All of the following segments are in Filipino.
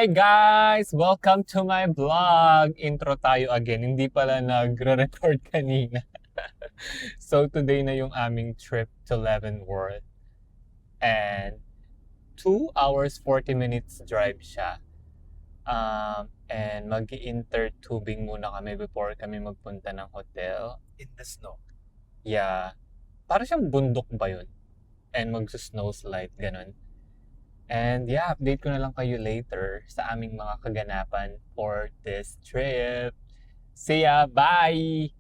Hi guys! Welcome to my vlog! Intro tayo again. Hindi pala nagre-record kanina. So today na yung aming trip to Leavenworth. And 2 hours 40 minutes drive siya. And mag-intertubing muna kami before kami magpunta ng hotel. In the snow. Yeah. Para siyang bundok ba yun? And mag-snowslide, ganun. And yeah, update ko na lang kayo later sa aming mga kaganapan for this trip. See ya! Bye!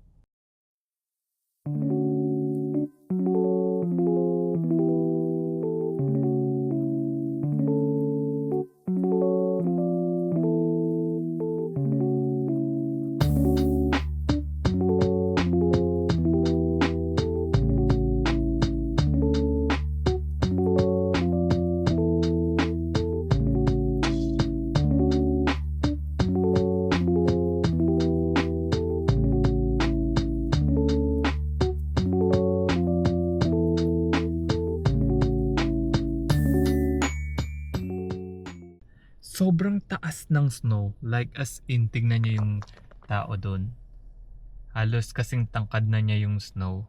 Sobrang taas ng snow. Like as in, tignan niya yung tao doon. Halos kasing tangkad na niya yung snow.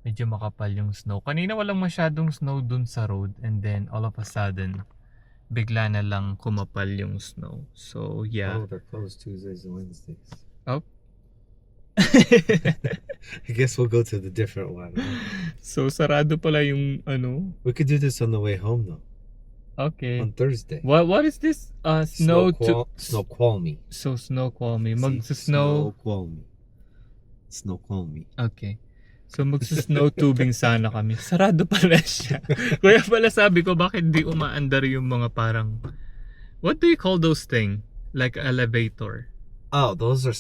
Medyo makapal yung snow. Kanina walang masyadong snow dun sa road. And then all of a sudden, bigla na lang kumapal yung snow. So yeah. Oh, they're closed Tuesdays and Wednesdays. Oh. I guess we'll go to the different one. So sarado pala yung ano. We could do this on the way home though. Okay. On Thursday. What is this? Snoqualmie. So Snoqualmie. Snow Mag-snow. Snoqualmie. Okay. So mag-snow tubing sana kami. Sarado pala siya. Kaya pala sabi ko bakit di umaandar yung mga parang, what do you call those thing? Like elevator. Oh, those are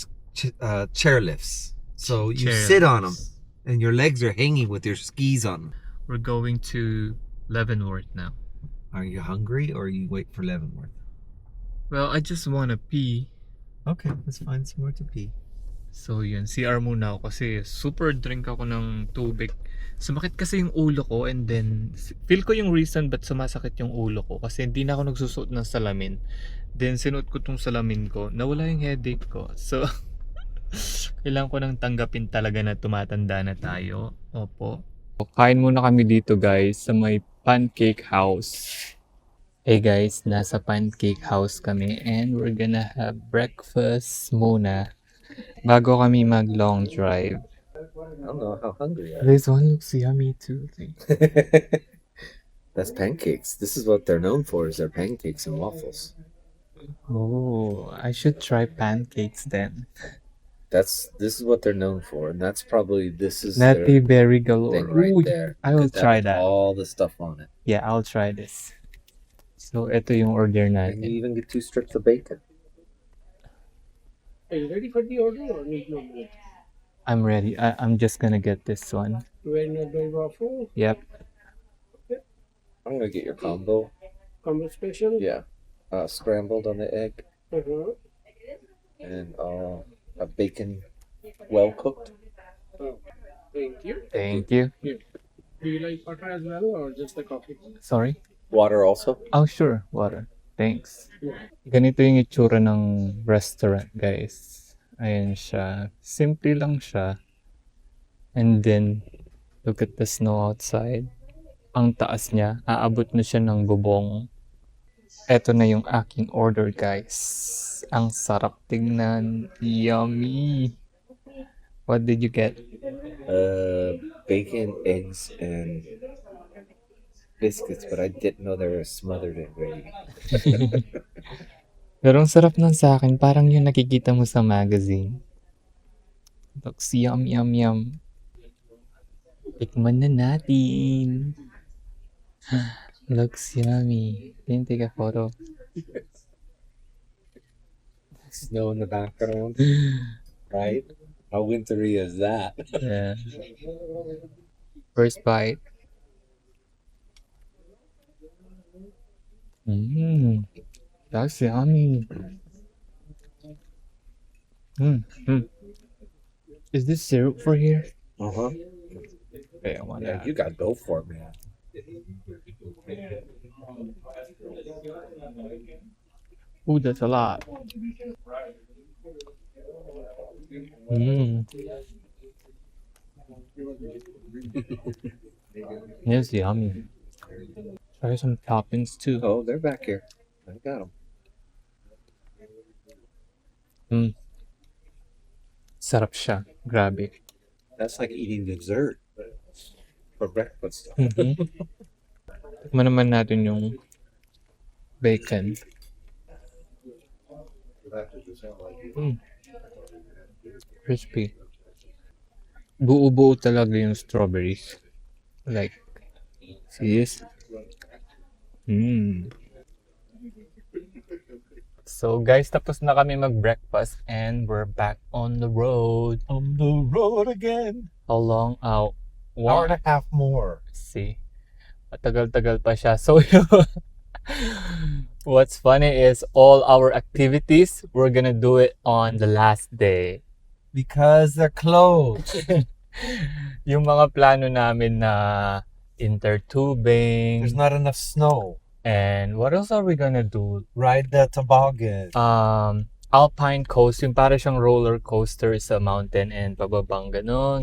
chair lifts. So you Chair sit on them lifts. and your legs are hanging with your skis on. We're going to Leavenworth now. Are you hungry or you wait for Leavenworth? Well, I just wanna pee. Okay, let's find somewhere to pee. So yun, CR muna ako kasi super drink ako ng tubig. Sumakit kasi yung ulo ko and then feel ko yung reason ba't sumasakit yung ulo ko kasi hindi na ako nagsusuot ng salamin. Then sinuot ko tong salamin ko, nawala yung headache ko. So kailangan ko nang tanggapin talaga na tumatanda na tayo. Opo. Kain muna kami dito guys sa may Pancake House. Hey guys, nasa Pancake House kami and we're gonna have breakfast muna bago kami mag long drive. I don't know how hungry you are. This one looks yummy too. That's pancakes. This is what they're known for, is their pancakes and waffles. Oh, I should try pancakes then. This is what they're known for, and that's probably Nutty berry galore. thing right Ooh, there. I will 'cause try has that. all the stuff on it. Yeah, I'll try this. So, ito yung order And you natin. even get 2 strips of bacon. Are you ready for the order or need no more? I'm ready. I'm just gonna get this one. When the waffle, Yep. I'm gonna get your combo. combo special. Yeah, scrambled on the egg Uh-huh. and a bacon, well cooked. Oh, thank you. Thank you. Do you like butter as well or just the coffee? Sorry. Water also. Oh, sure. Water. Thanks. Yeah. Ganito yung itsura ng restaurant, guys. Ayan siya. Simple lang siya. And then, look at the snow outside. Ang taas niya. Aabot na siya ng bubong. Eto na yung aking order, guys. Ang sarap tingnan. Yummy. What did you get? Bacon, eggs, and biscuits, but I didn't know they were smothered in gravy. Pero ang sarap nun sa akin. Parang yung nakikita mo sa magazine. Looks yum, yum, yum. Tikman na natin. Looks yummy. Can you take a photo? Snow in the background, right? How wintry is that? Yeah. First bite. That's yummy. Is this syrup for here? Uh huh. Okay, I want Yeah, that. you gotta go for it, man. Ooh, that's a lot. Mmm. It's yummy. Try some toppings too. Oh, they're back here. I got them. Sarap siya. Grabe. That's like eating dessert for breakfast. Mm-hmm. Tikman naman natin yung bacon. Crispy. Buo-buo talaga yung strawberries. Like, see this? So guys, tapos na kami mag-breakfast and we're back on the road. On the road again. How long? Hour One. and a half more. See? Matagal-tagal pa siya. So, what's funny is all our activities, we're gonna do it on the last day. Because they're closed. Yung mga plano namin na intertubing. There's not enough snow. And what else are we gonna do? Ride the toboggan. Alpine Coast, yung para siyang roller coaster sa mountain and pababang ganon.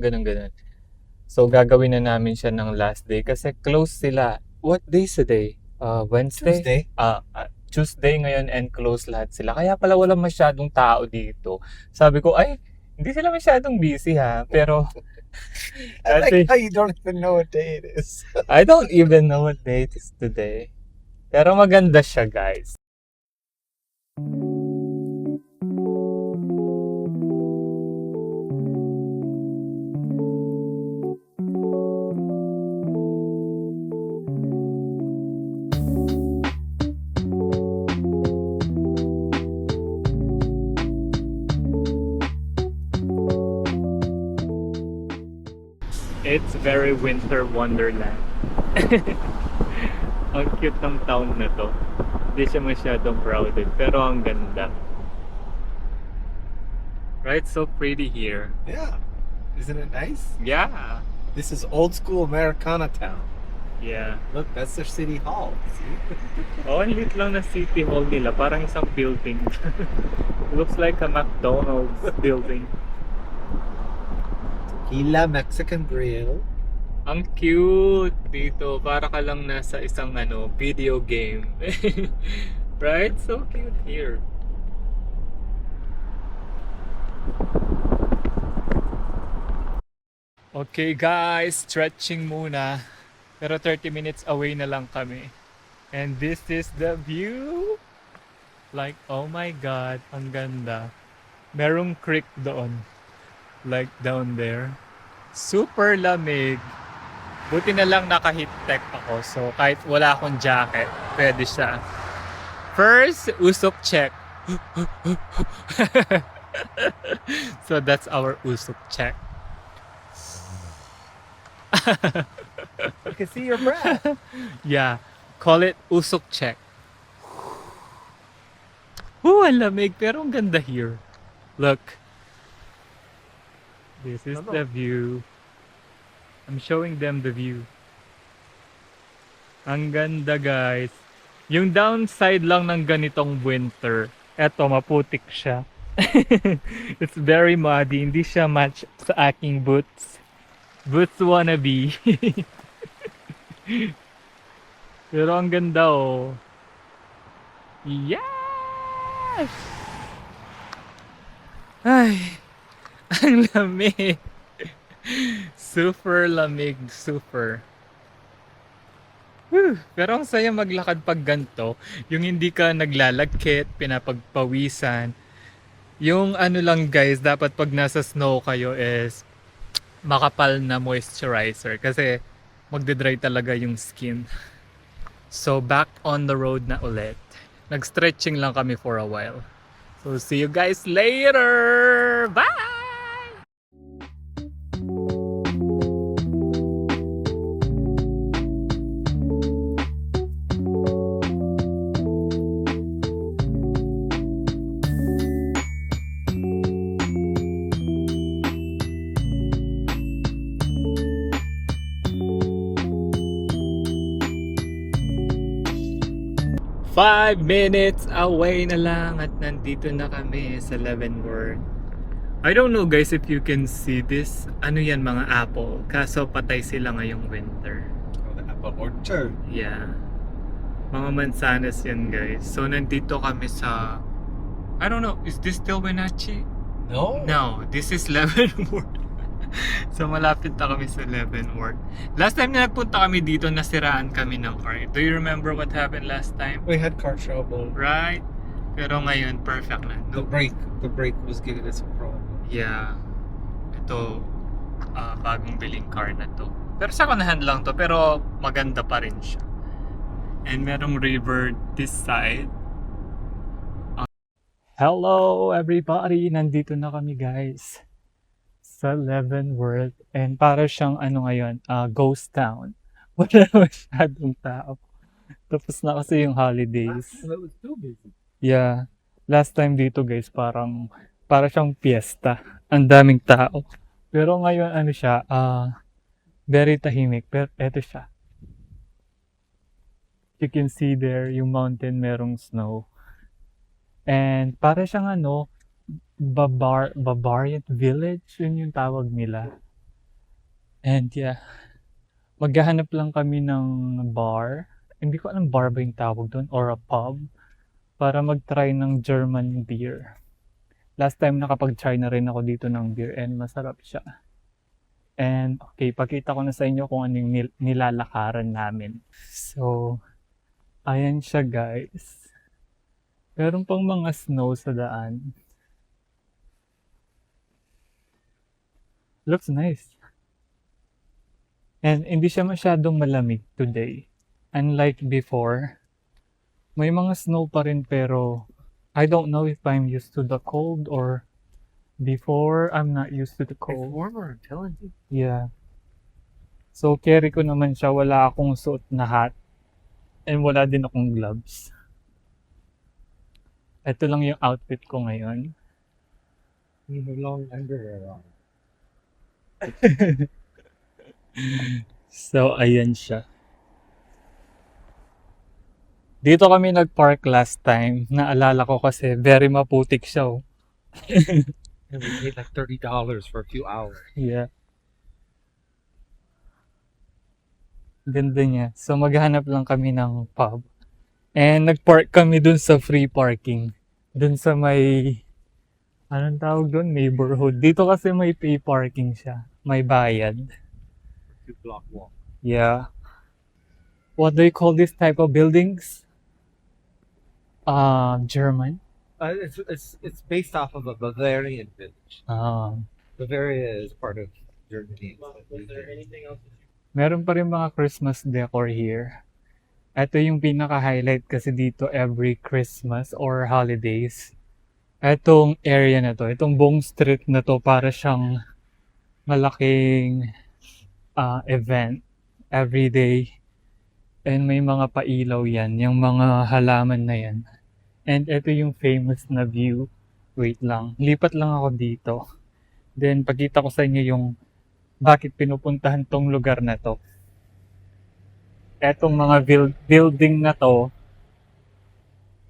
So gagawin na namin siya ng last day kasi close sila. What day is today? Wednesday? Tuesday. Tuesday ngayon and close lahat sila. Kaya pala walang masyadong tao dito. Sabi ko, ay, hindi sila masyadong busy ha. Pero, I like how you don't even know what day it is. I don't even know what day it is today. Pero maganda siya, guys. It's very winter wonderland. Ang cute ng town na to. Hindi siya masyadong crowded, pero ang ganda. Right? So pretty here. Yeah. Isn't it nice? Yeah. This is old school Americana town. Yeah. Look, that's their city hall. See? Oh, ang lit lang na city hall nila. Parang isang building. Looks like a McDonald's building. Tequila Mexican Grill. Ang cute dito. Para ka lang nasa isang video game. Right? So cute here. Okay guys, stretching muna. Pero 30 minutes away na lang kami. And this is the view. Like, oh my God, ang ganda. Merong creek doon. Like down there. Super lamig. Buti na lang naka-heat tech ako. So kahit wala akong jacket, pwede siya. First, usok check. So that's our usok check. You can see your breath. Yeah, call it usok check. Ang lamig pero ang ganda here. Look. This is the view. I'm showing them the view. Ang ganda guys. Yung downside lang ng ganitong winter, eto maputik siya. It's very muddy. Hindi siya match sa aking boots. Boots wannabe. Pero ang ganda oh. Yes! Ay, ang lamig. Super lamig, super. Whew. Pero ang saya maglakad pag ganito. Yung hindi ka naglalagkit, pinapagpawisan. Yung lang guys, dapat pag nasa snow kayo is makapal na moisturizer kasi magde-dry talaga yung skin. So back on the road na ulit. Nag-stretching lang kami for a while. So see you guys later! Bye! 5 minutes away na lang at nandito na kami sa Leavenworth. I don't know guys if you can see this. Ano yan, mga apple. Kaso patay sila ngayong winter. Oh, the apple orchard. Yeah. Mga mansanas yan guys. So nandito kami sa... I don't know, is this still Wenatchee? No. No, this is Leavenworth. So malapit na kami sa Leavenworth. Last time na nagpunta kami dito, nasiraan kami ng car. Do you remember what happened last time? We had car trouble. Right? Pero ngayon, perfect na. The brake was giving us a problem. Yeah. Ito, bagong biling car na to. Pero second hand lang to, pero maganda pa rin siya. And merong river this side. Hello everybody! Nandito na kami guys sa Leavenworth. And para siyang ano ngayon, ghost town. Wala masyadong tao. Tapos na kasi yung holidays. It was too busy. Yeah. Last time dito guys, para siyang piyesta. Ang daming tao. Pero ngayon ano siya, very tahimik. Pero eto siya. You can see there, yung mountain merong snow. And para siyang ano, Bavarian village, yun yung tawag nila. And yeah, maghahanap lang kami ng bar. Hindi ko alam bar ba yung tawag doon or a pub para mag-try ng German beer. Last time nakapag-try na rin ako dito ng beer and masarap siya. And okay, pakita ko na sa inyo kung ano yung nilalakaran namin. So, ayan siya guys. Meron pang mga snow sa daan. Looks nice. And hindi siya masyadong malamig today. Unlike before, may mga snow pa rin pero I don't know if I'm used to the cold or before I'm not used to the It's cold. warmer, I'm telling you. Yeah. So carry ko naman siya, wala akong suot na hat and wala din akong gloves. Ito lang yung outfit ko ngayon. You have long underwear on. So, ayan siya. Dito kami nag-park last time. Naalala ko kasi very maputik siya. Oh. And we paid like $30 for a few hours. Yeah. Ganda niya. So, maghanap lang kami ng pub. And nag-park kami dun sa free parking. Dun sa may... Anong tawag dun? Neighborhood. Dito kasi may pay parking siya. May bayad. 2-block walk. Yeah. What do you call this type of buildings? German. It's based off of a Bavarian village. Bavaria is part of Germany. Was there anything else? Meron pa rin mga Christmas decor here. Ito yung pinaka-highlight kasi dito every Christmas or holidays. Etong area na to, itong buong street na to para siyang malaking event every day. And may mga pailaw yan, yung mga halaman na yan. And ito yung famous na view. Wait lang, lipat lang ako dito. Then pagkita ko sa inyo yung bakit pinupuntahan tong lugar na to. Etong mga building na to,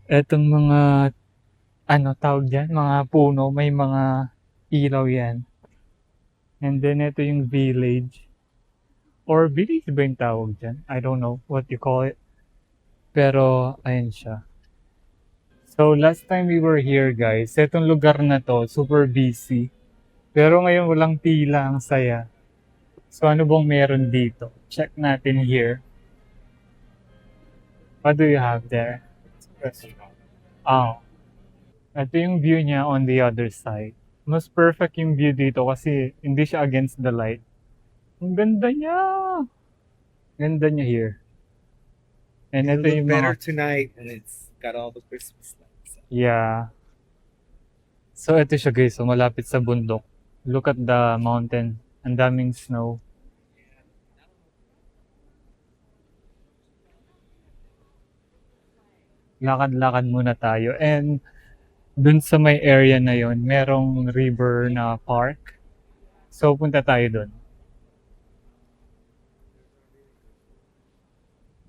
etong mga ano tawag dyan, mga puno, may mga ilaw yan. And then ito yung village. Or village ba yung tawag dyan? I don't know what you call it. Pero ayan siya. So last time we were here guys, etong lugar na to, super busy. Pero ngayon walang pila, ang saya. So ano bang meron dito? Check natin here. What do you have there? Oh. Ito yung view niya on the other side. Mas perfect yung view dito kasi hindi siya against the light. Ang ganda niya! Ganda niya here. And It ito look yung better mga... tonight, and it's got all the Christmas lights. Yeah. So ito siya guys, so malapit sa bundok. Look at the mountain. Ang daming snow. Lakad-lakad muna tayo. And dun sa may area na yon, merong river na park. So punta tayo dun.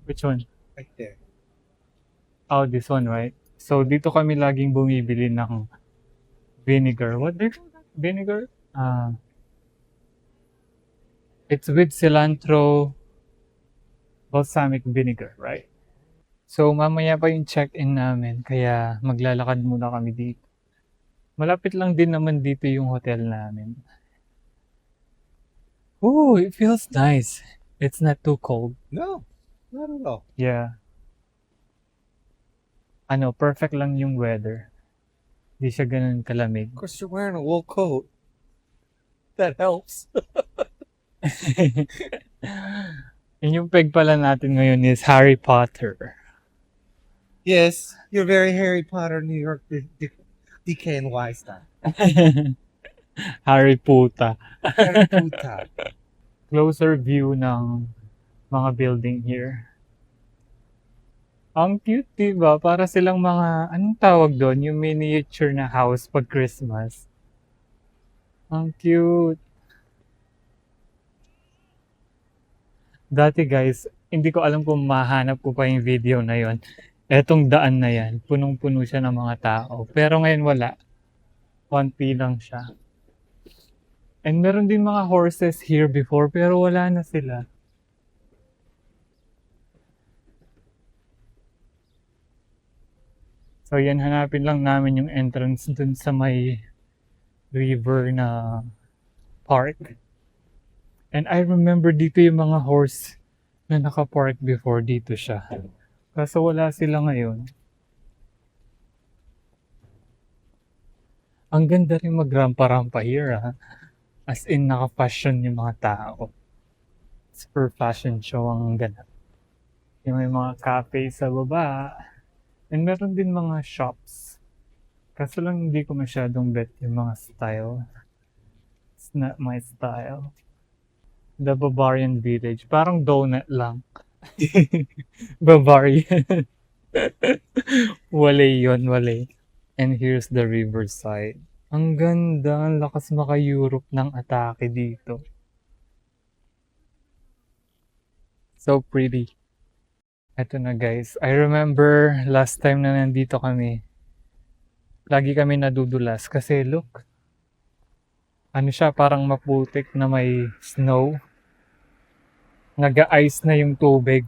Which one? Right there. Oh, this one, right? So, dito kami laging bumibili ng vinegar. What do you call that? Vinegar? It's with cilantro, balsamic vinegar, right? So, mamaya pa yung check-in namin, kaya maglalakad muna kami dito. Malapit lang din naman dito yung hotel namin. Ooh, it feels nice. It's not too cold. No, not at all. Yeah. Perfect lang yung weather. Di siya ganun kalamig. Of course, you're wearing a wool coat. That helps. Yung peg pala natin ngayon is Harry Potter. Yes, you're very Harry Potter, New York, DKNY style. Harry Puta. Harry Potter. Closer view ng mga building here. Ang cute, diba? Para silang mga, anong tawag doon? Yung miniature na house pag Christmas. Ang cute. Dati guys, hindi ko alam kung mahanap ko pa yung video na yon. Etong daan na yan, punong-puno siya ng mga tao. Pero ngayon wala. 1P lang siya. And meron din mga horses here before, pero wala na sila. So yan, hanapin lang namin yung entrance dun sa may river na park. And I remember dito yung mga horse na nakapark before, dito siya. Kaso wala sila ngayon. Ang ganda rin magrampa-rampa here, ha. As in, naka-fashion yung mga tao. Super fashion show ang ganap. Yung may mga cafe sa baba. And meron din mga shops. Kaso lang hindi ko masyadong bet yung mga style. It's not my style. The Bavarian Village. Parang donut lang. Bavarian. Wale yun, wale. And here's the riverside. Ang ganda, ang lakas maka-Europe ng atake dito. So pretty. Eto na guys, I remember last time na nandito kami, lagi kami nadudulas kasi look, ano siya, parang maputik na may snow. Naga-ice na yung tubig.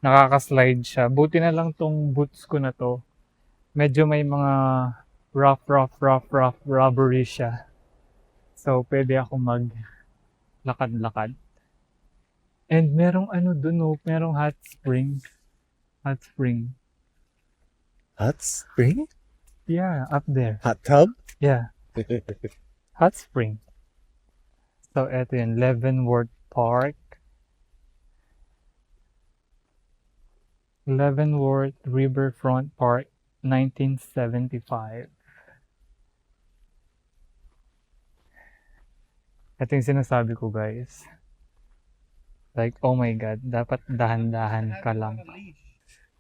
Nakaka-slide siya. Buti na lang tong boots ko na to. Medyo may mga rough rubbery siya. So, pwede ako mag-lakad-lakad. And merong ano dun, oh, merong hot spring. Hot spring. Hot spring? Yeah, up there. Hot tub? Yeah, hot spring. So, eto yun, Leavenworth Park. Leavenworth Riverfront Park, 1975. Ito yung sinasabi ko, guys. Like, oh my God, dapat dahan-dahan ka lang.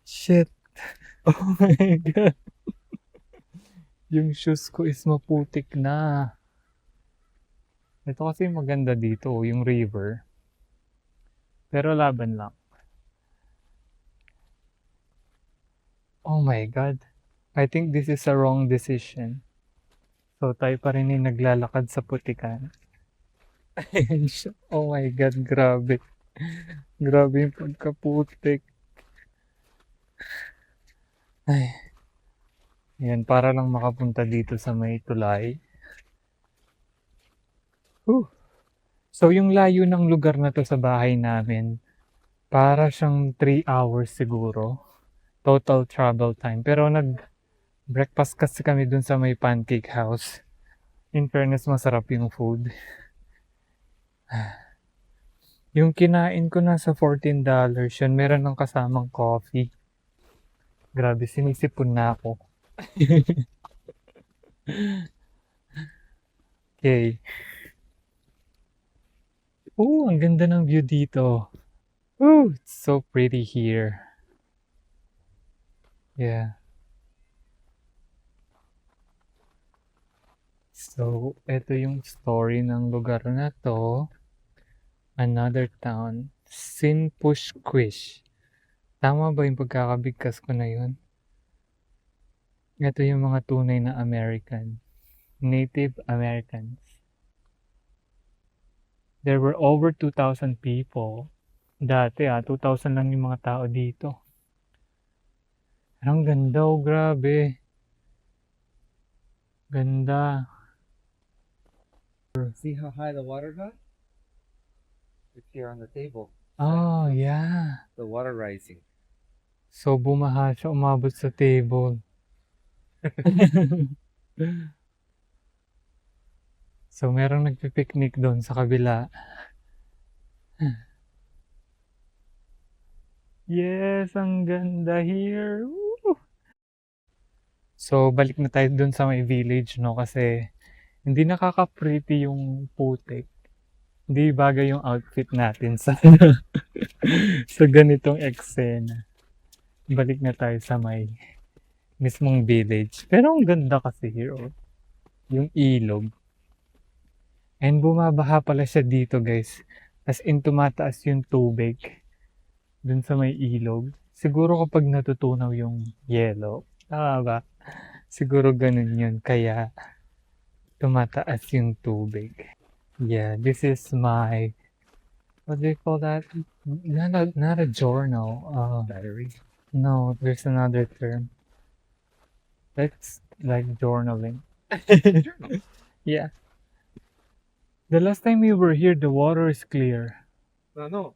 Shit. Oh my God. Yung shoes ko is maputik na. Ito kasi maganda dito, yung river. Pero laban lang. Oh my God. I think this is a wrong decision. So, tayo pa rin yung naglalakad sa putikan. Oh my God, grabe. Grabe yung pagkaputik. Ay. Yan, para lang makapunta dito sa may tulay. So, yung layo ng lugar na to sa bahay namin, para siyang 3 hours siguro. Total travel time. Pero nag-breakfast kasi kami dun sa may pancake house. In fairness, masarap yung food. Yung kinain ko nasa $14 yun. Meron ng kasamang coffee. Grabe, sinisipon na ako. Okay. Oh, ang ganda ng view dito. Oh, it's so pretty here. Yeah. So, ito yung story ng lugar na to. Another town. Sinpushquish. Tama ba yung pagkakabigkas ko na yun? Ito yung mga tunay na American. Native Americans. There were over 2,000 people. Dati 2,000 lang yung mga tao dito. Ang ganda grabe. Ganda. See how high the water got? It's here on the table. Oh, yeah. The water rising. So, bumaha siya, umabot sa table. So, merong nagpipiknik doon sa kabila. Yes, ang ganda here. Woo! So, balik na tayo doon sa may village, no? Kasi, hindi nakaka-pretty yung putik. Hindi bagay yung outfit natin sa sa ganitong eksena. Balik na tayo sa may mismong village. Pero ang ganda kasi here, oh. Yung ilog. And bumabaha pala siya dito, guys. As in, tumataas yung tubig dun sa may ilog. Siguro kapag natutunaw yung yellow. Tama ba? Siguro ganun yun. Kaya, tumataas yung tubig. Yeah, this is my, what do you call that? Not a journal. Battery. No, there's another term. That's like journaling. Yeah. The last time we were here, the water is clear. No.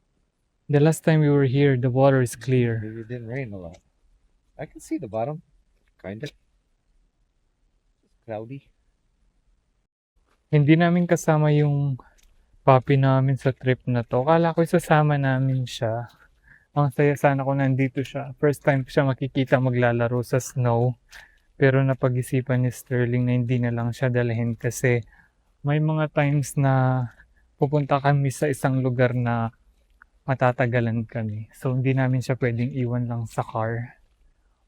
The last time we were here, the water is clear. Maybe it didn't rain a lot. I can see the bottom. Kind of. Cloudy. Hindi namin kasama yung puppy namin sa trip na to. Kala ko isasama namin siya. Ang saya sana kung nandito siya. First time ko siya makikita maglalaro sa snow. Pero napag-isipan ni Sterling na hindi na lang siya dalhin kasi may mga times na pupunta kami sa isang lugar na matatagalan kami. So hindi namin siya pwedeng iwan lang sa car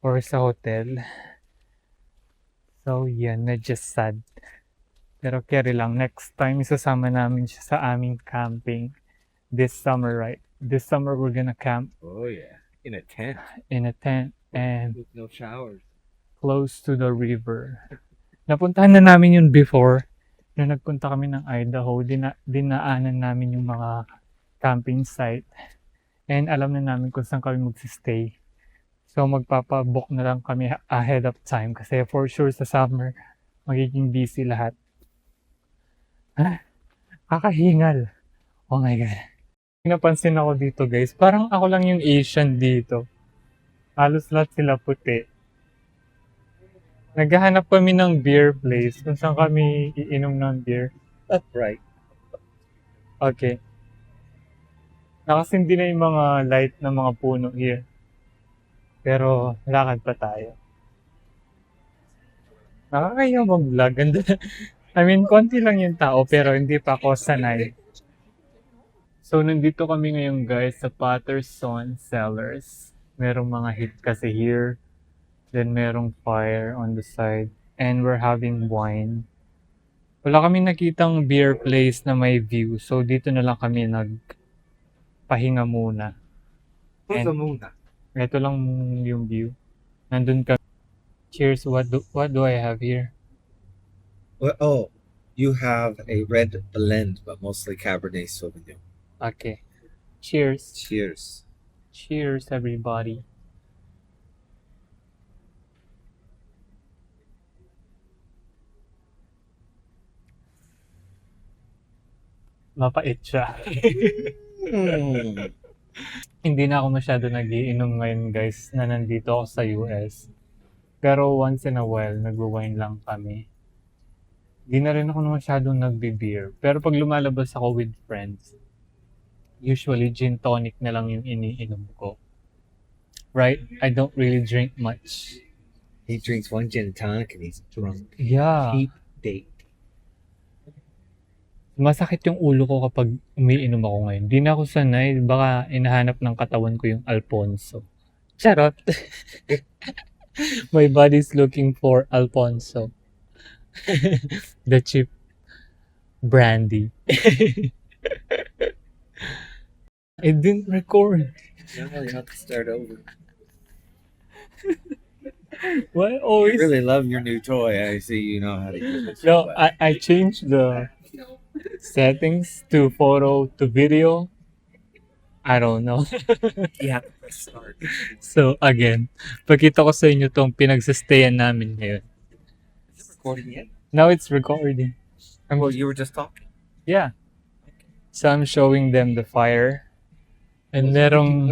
or sa hotel. So yan, medyo sad. Pero carry lang. Next time, isasama namin siya sa aming camping this summer, right? This summer, we're gonna camp Oh yeah. In a tent. in a tent and With no showers. close to the river. Napuntahan na namin yun before. Nung nagpunta kami ng Idaho, dinaanan namin yung mga camping site. And alam na namin kung saan kami magsistay. So magpapabook na lang kami ahead of time kasi for sure sa summer, magiging busy lahat. Kakahingal. Oh my God. Napansin ako dito guys, parang ako lang yung Asian dito. Halos lahat sila puti. Naghahanap kami ng beer place kung saan kami iinom ng beer. That's right. Okay. Nakasindi na yung mga light na mga puno here. Pero lakad pa tayo. Nakakaya mag-vlog. Ganda. I mean, konti lang yung tao pero hindi pa ako sanay. So, nandito kami ngayon guys sa Patterson Cellars. Merong mga hit kasi here. Then, merong fire on the side. And we're having wine. Wala kami nakitang beer place na may view. So, dito na lang kami nagpahinga muna. Who's And- the moon? Ito lang yung view. Nandun kami. Cheers. What do I have here? Well, oh, you have a red blend, but mostly Cabernet Sauvignon. Okay. Cheers. Cheers. Cheers, everybody. Mapait siya. Mm. Hindi na ako masyado nagiinom ngayon guys na nandito ako sa US. Pero once in a while, nag-wine lang kami. Hindi na rin ako masyadong nagbe-beer. Pero pag lumalabas ako with friends, usually gin tonic na lang yung iniinom ko. Right? I don't really drink much. He drinks one gin and tonic and he's drunk. Yeah. Cheap date. Masakit yung ulo ko kapag umiinom ako ngayon. Di na ako sanay. Baka inahanap ng katawan ko yung Alfonso. Charot! My body's looking for Alfonso. The cheap brandy. It didn't record. No, you have to start over. Why You always? really love your new toy. I see you know how to use it. No, I changed the settings to photo to video. I don't know. Yeah, start. So again, pakita ko sa inyo tong pinagsistayan namin ngayon. Is it recording yet? Now it's recording. Well, you were just talking. Yeah. So I'm showing them the fire. And merong,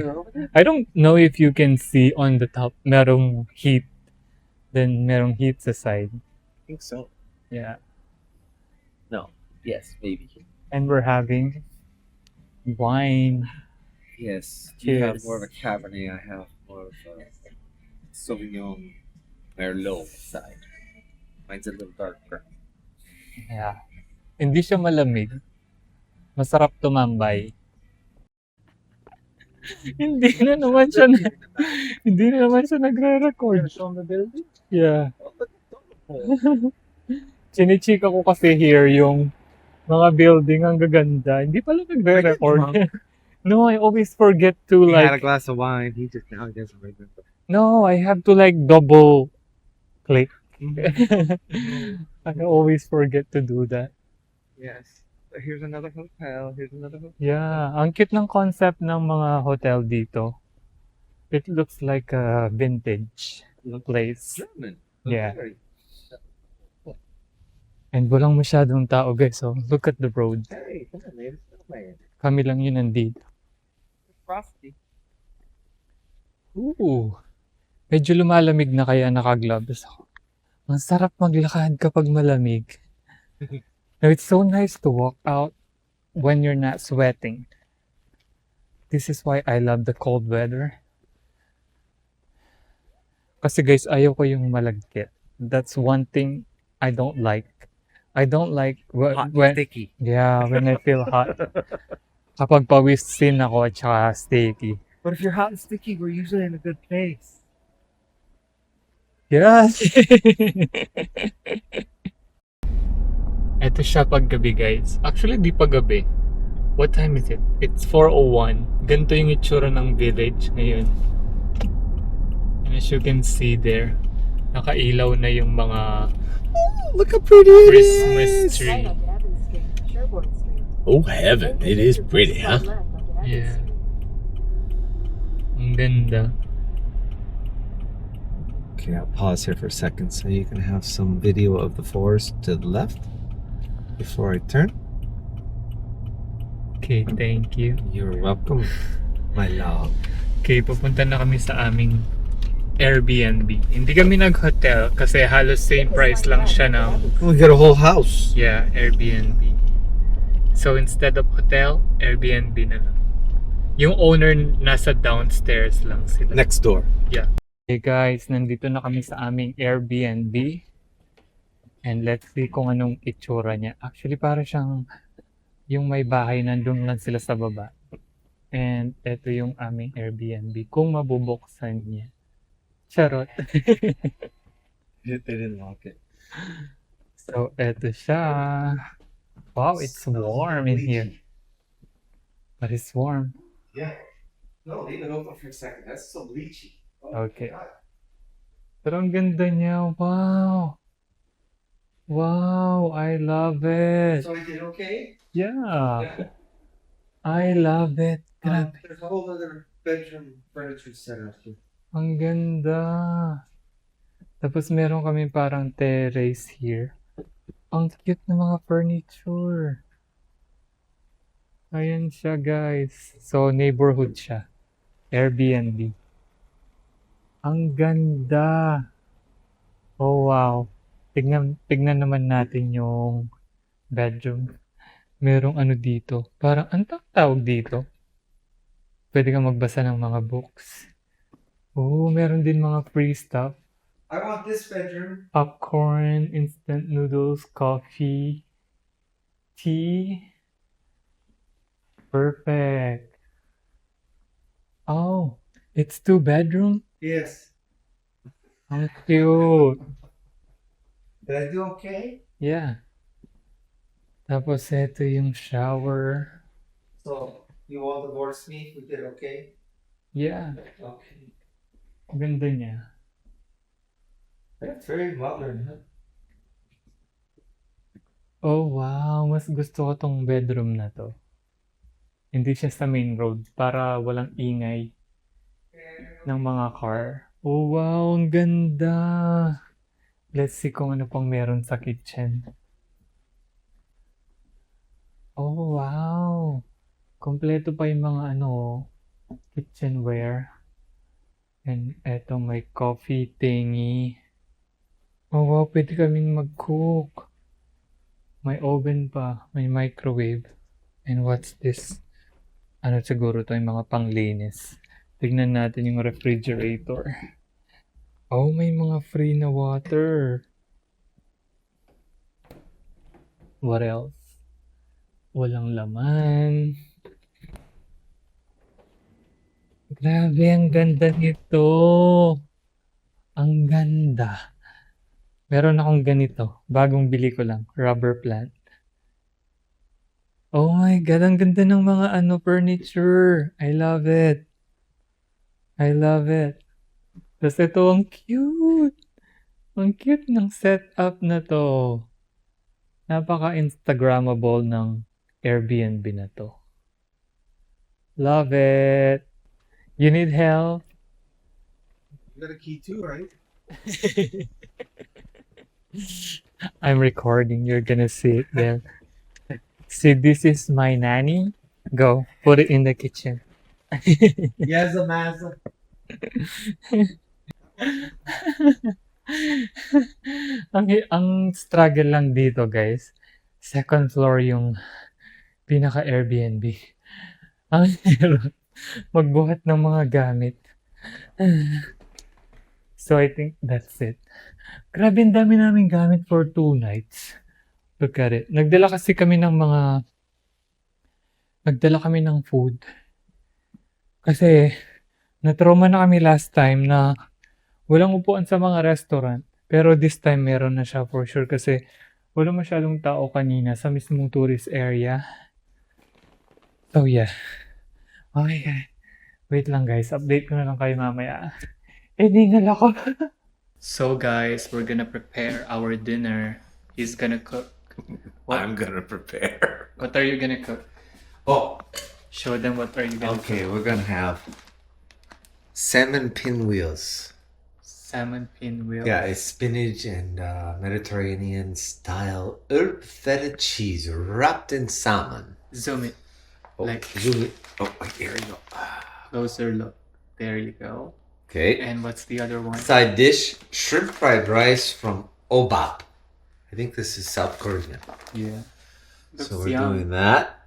I don't know if you can see on the top, merong heat. Then merong heat sa side. I think so. Yeah. No. Yes, maybe. And we're having wine. Yes. You have Cheers. more of a Cabernet. I have more of a Sauvignon Merlot side. Mine's a little darker. Yeah. Hindi siya malamig. Masarap tumambay. Hindi na naman siya hindi na naman siya nagre-record. Show the building? Yeah. Chinichika ko kasi here yung mga building ang gaganda. Hindi pala nagre-record. No, I always forget to He had a like, glass of wine. He just now doesn't remember. no, I have to like double click. I always forget to do that. Yes. So here's another hotel. Here's another hotel. Yeah, ang cute ng concept ng mga hotel dito. It looks like a vintage place. German. Yeah. Very And walang masyadong tao guys, so look at the road. Hey, come on, man. It's not bad. Kami lang yun nandito. It's frosty. Ooh, medyo lumalamig na kaya naka-gloves ako. Ang sarap maglakad kapag malamig. Now, it's so nice to walk out when you're not sweating. This is why I love the cold weather. Kasi guys, ayaw ko yung malagkit. That's one thing I don't like. I don't like Hot, when sticky. yeah, when I feel hot. Kapag pawisin ako at saka sticky. But if you're hot and sticky, we're usually in a good place. Yes! Ito siya paggabi guys. Actually, di paggabi. What time is it? It's 4:01. Ganito yung itsura ng village ngayon. And as you can see there, nakailaw na yung mga Look how pretty it Christmas is. tree. Right onto Evans Street, Sherbourne Street. Oh heaven, it is pretty, huh? Left onto Evans Yeah. Street. Ang ganda. Okay, I'll pause here for a second so you can have some video of the forest to the left before I turn. Okay, thank you. You're welcome, my love. Okay, pupunta na kami sa aming Airbnb. Hindi kami nag-hotel kasi halos same price lang siya ng We got a whole house. yeah, Airbnb. So instead of hotel, Airbnb na lang. Yung owner nasa downstairs lang sila. Next door. Hey guys, nandito na kami sa aming Airbnb. And let's see kung anong itsura niya. Actually, para siyang yung may bahay nandun lang sila sa baba. And ito yung aming Airbnb. Kung mabubuksan niya. Charot. They didn't lock it. So, eto siya. Wow, it's warm in here. But it's warm. Yeah. No, leave it open for a second. That's so bleachy. Okay. Pero ang ganda niya. Wow. Wow, I love it. So I did okay? Yeah. I love it. Grabe. There's a whole other bedroom furniture set up here. Ang ganda. Tapos meron kami parang terrace here. Ang cute ng mga furniture. Ayan siya guys. So neighborhood siya. Airbnb. Ang ganda. Oh wow. Tignan naman natin yung bedroom. Merong ano dito. Parang ang tawag dito. Pwede kang magbasa ng mga books. Oh, meron din mga free stuff. I want this bedroom. Popcorn, instant noodles, coffee, tea. Perfect. Oh, it's 2 bedroom? Yes. Ang cute. Did I do okay? Yeah. Tapos ito yung shower. So you won't divorce me if we did okay? Yeah, Okay. ganda niya. That's very modern, huh? Oh wow, mas gusto ko tong bedroom na to. Hindi siya sa main road para walang ingay ng mga car. Oh wow, ang ganda. Let's see kung ano pang meron sa kitchen. Oh wow. Kompleto pa yung mga kitchenware. And eto may coffee thingy. Oh wow, pwede kaming mag-cook. May oven pa, may microwave. And what's this? Ano siguro to yung mga panglinis. Tignan natin yung refrigerator. Oh, may mga free na water. What else? Walang laman. Grabe, ang ganda nito. Ang ganda. Meron akong ganito. Bagong bili ko lang. Rubber plant. Oh my God, ang ganda ng mga furniture. I love it. I love it. Tapos ito, ang cute. Ang cute ng setup na to. Napaka-Instagrammable ng Airbnb na to. Love it. You need help? You got a key too, right? I'm recording. You're gonna see it there. See, this is my nanny. Go, put it in the kitchen. Yes, a massive. ang struggle lang dito, guys. Second floor yung pinaka Airbnb. Ang hirap magbuhat ng mga gamit. So I think that's it. Grabe, ang dami namin gamit for 2 nights. Look at it. Nagdala kami ng food. Kasi na-trauma na kami last time na walang upuan sa mga restaurant. Pero this time meron na siya for sure kasi wala masyadong tao kanina sa mismong tourist area. So yeah. Okay. Wait lang guys. Update ko na lang kayo mamaya. Dingal ako. So guys, we're gonna prepare our dinner. He's gonna cook. I'm gonna prepare. What are you gonna cook? Oh, Show them what are you gonna okay. cook. We're gonna have salmon pinwheels. Salmon pinwheel. Yeah, it's spinach and Mediterranean style herb feta cheese wrapped in salmon. Zoom it. Oh, Like- zoom it. Oh, here you go. Closer look. There you go. Okay. And what's the other one? Side dish: shrimp fried rice from Obap. I think this is South Korean. Yeah. So Looks we're yum. doing that.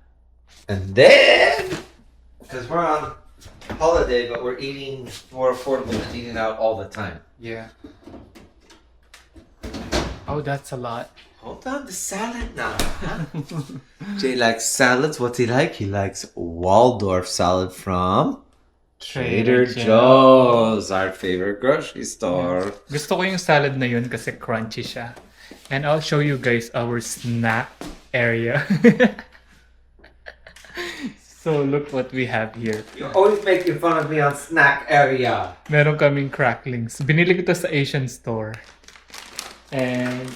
And then, because we're on holiday, but we're eating more affordable than eating out all the time. Yeah. Oh, that's a lot. Hold on, the salad now. Huh? Jay likes salads. What's he like? He likes Waldorf salad from Trader Joe's, our favorite grocery store. Gusto ko yung salad na yun kasi crunchy siya. And I'll show you guys our snack area. So look what we have here. You're always making fun of me on snack area. Meron kaming cracklings. Binili ko to sa Asian store. And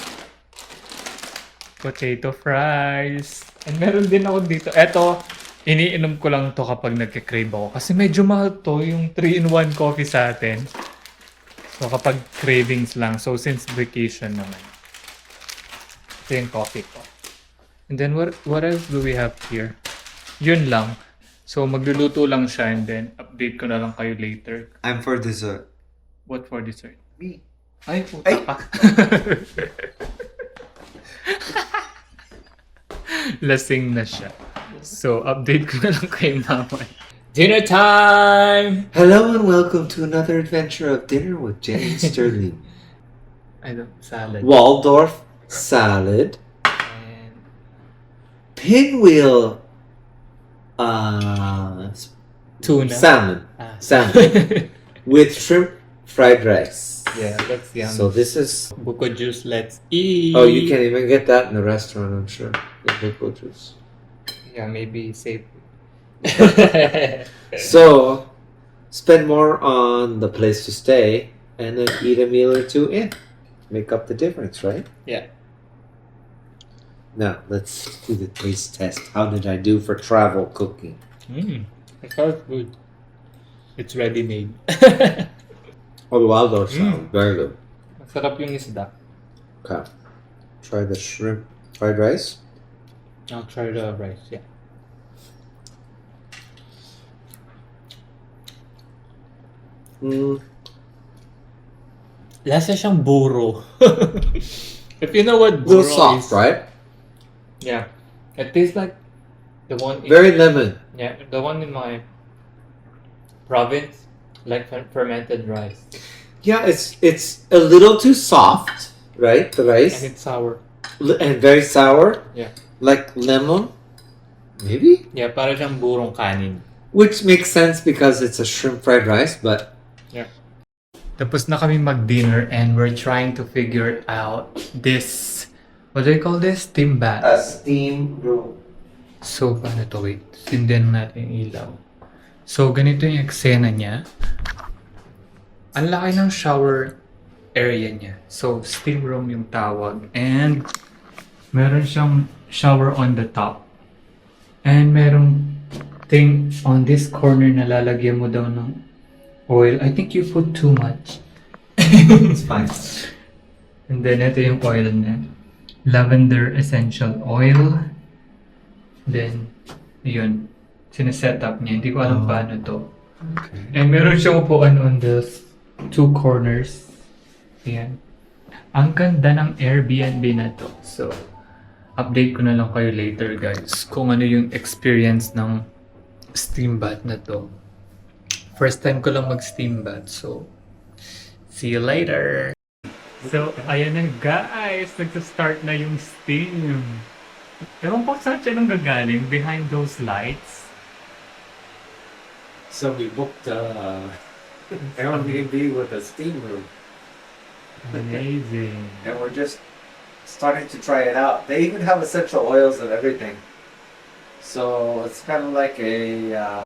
potato fries. And meron din ako dito. Eto, iniinom ko lang to kapag nagka-crave ako. Kasi medyo mahal to yung 3-in-1 coffee sa atin. So kapag cravings lang. So since vacation naman. Ito yung coffee ko. And then what else do we have here? Yun lang. So magluluto lang siya and then update ko na lang kayo later. I'm for dessert. What for dessert? Me. Ay, puta ka. Lasing na siya. So, update ko na lang kayo mamaya. Dinner time! Hello and welcome to another adventure of dinner with Jenny Sterling. Ano, salad. Waldorf salad, And pinwheel, tuna. salmon, Ah. salmon with shrimp fried rice. Yeah, that's yummy. So this is. Buko juice, let's eat! Oh, you can even get that in the restaurant, I'm sure. The buko juice. Yeah, maybe save. So, spend more on the place to stay, and then eat a meal or two in. make up the difference, right? Yeah. Now, let's do the taste test. How did I do for travel cooking? It smells good. It's ready made. Oh, the Waldorf salad. Very good. Masarap yung isda. Okay. Try the shrimp fried rice. I'll try the rice, yeah. Lasa siyang buro. If you know what A little buro soft, is, right? yeah, it tastes like the one. Very lemon. Yeah, the one in my province, like fermented rice, Yeah, it's a little too soft, right? The and rice. it's sour. And very sour. Yeah. Like lemon. Maybe? Yeah, para siyang burong kanin. Which makes sense because it's a shrimp fried rice, but Tapos na kami mag-dinner and we're trying to figure out this, what do you call this? Steam bath. steam room. So, paano to? Wait, sindihan natin yung ilaw. So, ganito yung eksena niya. Ang laki ng shower area niya. So, steam room yung tawag. And, meron siyang shower on the top. And merong thing on this corner na lalagyan mo daw ng oil. I think you put too much. It's fine. And then, ito yung oil niya. Lavender essential oil. Then, yun. Sineset up niya. Hindi ko alam paano to. Okay. And meron siyang upuan on the two corners. Ayan. Ang ganda ng Airbnb na to. So, update ko na lang kayo later, guys. Kung ano yung experience ng steam bath na to. First time ko lang mag-steam bath. So, see you later! So, ayan na guys. Nagsa-start na yung steam. Ewan ko saan siya nang gagaling. Behind those lights. So we booked Airbnb with a steam room, Amazing. and we're just starting to try it out. They even have essential oils and everything. So it's kind of like a